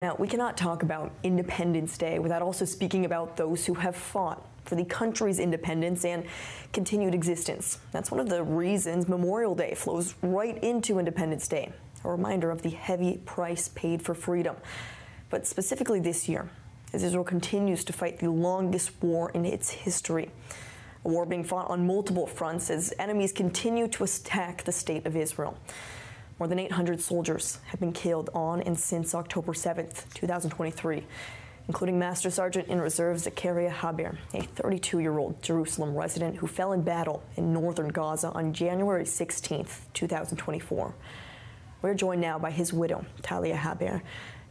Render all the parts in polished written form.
Now, we cannot talk about Independence Day without also speaking about those who have fought for the country's independence and continued existence. That's one of the reasons Memorial Day flows right into Independence Day, a reminder of the heavy price paid for freedom. But specifically this year, as Israel continues to fight the longest war in its history, a war being fought on multiple fronts as enemies continue to attack the state of Israel. More than 800 soldiers have been killed on and since October 7th, 2023, including Master Sergeant in Reserve Zechariah Haber, a 32-year-old Jerusalem resident who fell in battle in northern Gaza on January 16th, 2024. We're joined now by his widow, Talia Haber.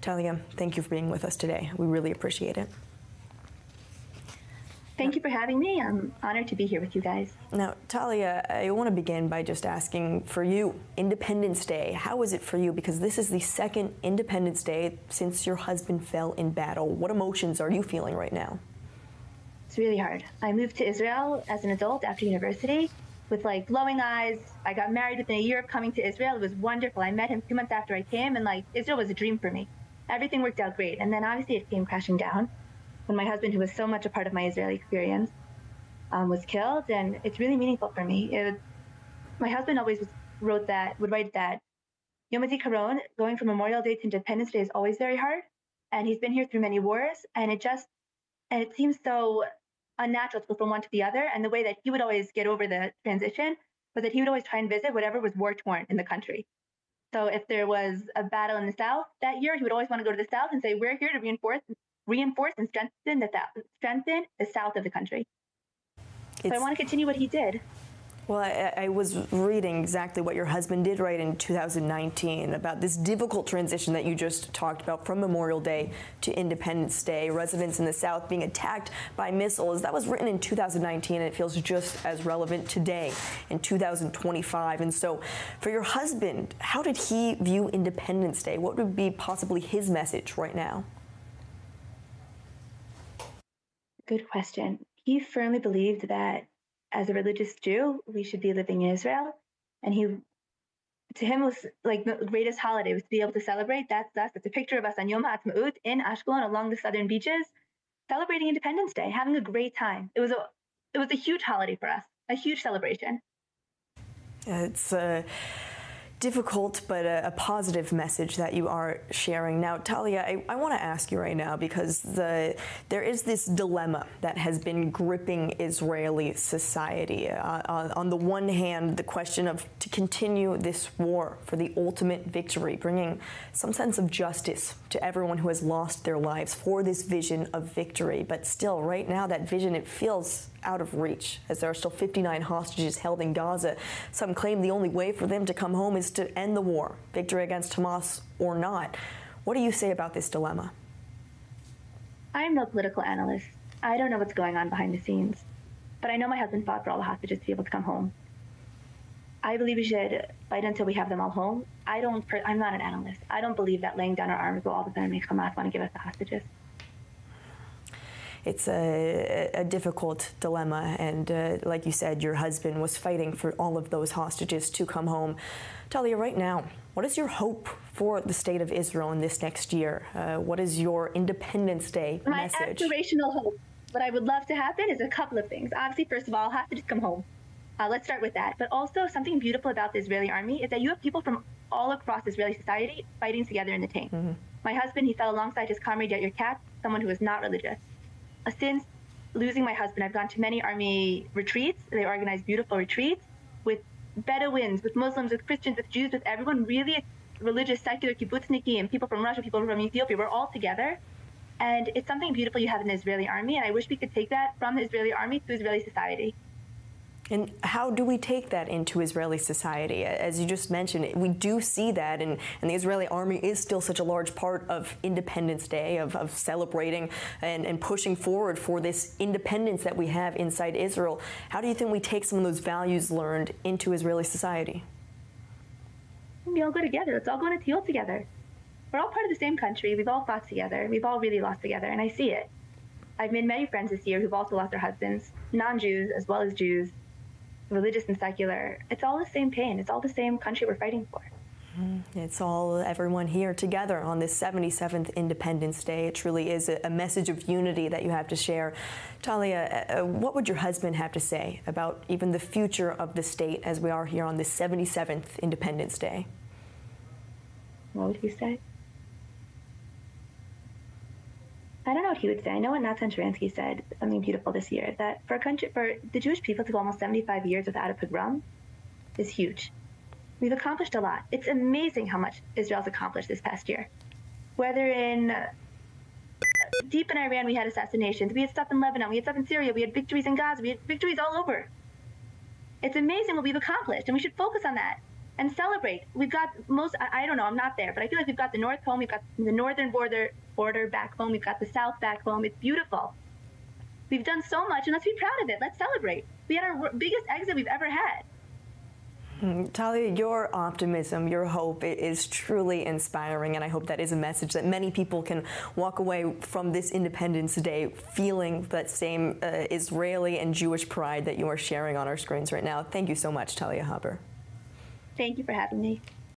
Talia, thank you for being with us today. We really appreciate it. Thank you for having me. I'm honored to be here with you guys. Now, Talia, I want to begin by just asking for you, Independence Day, how is it for you? Because this is the second Independence Day since your husband fell in battle. What emotions are you feeling right now? It's really hard. I moved to Israel as an adult after university with glowing eyes. I got married within a year of coming to Israel. It was wonderful. I met him 2 months after I came, and Israel was a dream for me. Everything worked out great. And then obviously it came crashing down when my husband, who was so much a part of my Israeli experience, was killed. And it's really meaningful for me. My husband always would write that Yom HaZikaron, going from Memorial Day to Independence Day, is always very hard. And he's been here through many wars, and it seems so unnatural to go from one to the other. And the way that he would always get over the transition was that he would always try and visit whatever was war-torn in the country. So if there was a battle in the South that year, he would always want to go to the South and say, we're here to reinforce and strengthen the South of the country. So I want to continue what he did. Well, I was reading exactly what your husband did right in 2019 about this difficult transition that you just talked about from Memorial Day to Independence Day, residents in the South being attacked by missiles. That was written in 2019, and it feels just as relevant today in 2025. And so for your husband, how did he view Independence Day? What would be possibly his message right now? Good question. He firmly believed that as a religious Jew, we should be living in Israel. And to him, was the greatest holiday was to be able to celebrate. That's us. It's a picture of us on Yom HaAtzmaut in Ashkelon along the southern beaches, celebrating Independence Day, having a great time. It was a huge holiday for us, a huge celebration. It's difficult, but a positive message that you are sharing. Now, Talia, I want to ask you right now, because there is this dilemma that has been gripping Israeli society. On the one hand, the question of to continue this war for the ultimate victory, bringing some sense of justice to everyone who has lost their lives for this vision of victory. But still, right now, that vision, it feels out of reach, as there are still 59 hostages held in Gaza. Some claim the only way for them to come home is to end the war, victory against Hamas or not. What do you say about this dilemma? I'm no political analyst. I don't know what's going on behind the scenes, but I know my husband fought for all the hostages to be able to come home. I believe we should fight until we have them all home. I'm not an analyst. I don't believe that laying down our arms will all of a sudden make Hamas want to give us the hostages. It's a difficult dilemma, and like you said, your husband was fighting for all of those hostages to come home. Talia, right now, what is your hope for the state of Israel in this next year? What is your Independence Day message? My aspirational hope, what I would love to happen is a couple of things. Obviously, first of all, hostages come home. Let's start with that. But also, something beautiful about the Israeli army is that you have people from all across Israeli society fighting together in the tank. Mm-hmm. My husband, he fell alongside his comrade Yair Katz, someone who is not religious. Since losing my husband, I've gone to many army retreats. They organize beautiful retreats with Bedouins, with Muslims, with Christians, with Jews, with everyone, really religious, secular, kibbutznikim, and people from Russia, people from Ethiopia. We're all together. And it's something beautiful you have in the Israeli army, and I wish we could take that from the Israeli army to Israeli society. And how do we take that into Israeli society? As you just mentioned, we do see that, and the Israeli army is still such a large part of Independence Day, of celebrating and pushing forward for this independence that we have inside Israel. How do you think we take some of those values learned into Israeli society? We all go together. Let's all go on a teal together. We're all part of the same country. We've all fought together. We've all really lost together, and I see it. I've made many friends this year who've also lost their husbands, non-Jews as well as Jews, religious and secular. It's all the same pain. It's all the same country we're fighting for. It's all everyone here together on this 77th Independence Day. It truly is a message of unity that you have to share. Talia, what would your husband have to say about even the future of the state as we are here on this 77th Independence Day? What would he say? I don't know what he would say. I know what Nathan Sharansky said, something beautiful this year, that for the Jewish people to go almost 75 years without a pogrom is huge. We've accomplished a lot. It's amazing how much Israel's accomplished this past year. Whether deep in Iran we had assassinations, we had stuff in Lebanon, we had stuff in Syria, we had victories in Gaza, we had victories all over. It's amazing what we've accomplished, and we should focus on that and celebrate. We've got I don't know, I'm not there, but I feel like we've got the North home, we've got the northern border back home, we've got the South back home. It's beautiful. We've done so much, and let's be proud of it. Let's celebrate. We had our biggest exit we've ever had. Talia, your optimism, your hope is truly inspiring, and I hope that is a message that many people can walk away from this Independence Day feeling that same Israeli and Jewish pride that you are sharing on our screens right now. Thank you so much, Talia Haber. Thank you for having me.